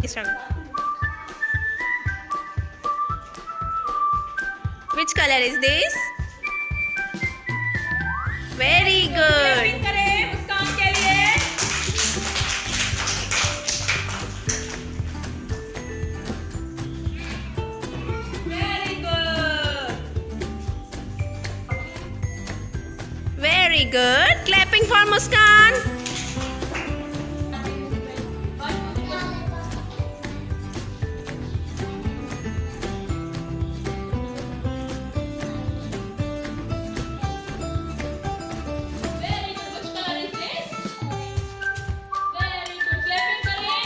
Which color is this? Very good. करें मुस्कान के लिए। Very good. Very good. Clapping for Muskan. Very good. Which color is this? Very good. Clapping करें।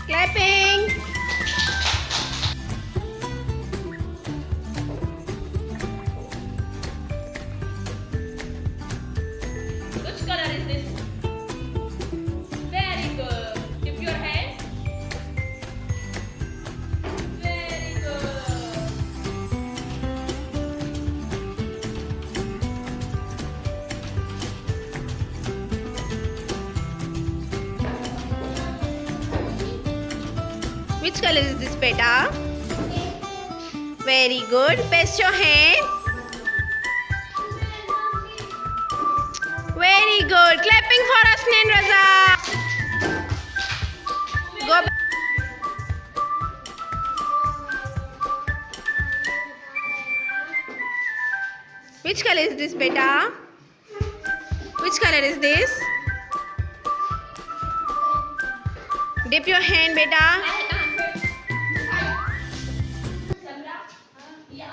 Clapping. Which color is this? Very good. Dip your hand. Very good. Which color is this, beta? Very good. Paste your hand. Very good. Clapping for Asnin Raza. Go back. Which color is this, beta? Which color is this? Dip your hand, beta. ये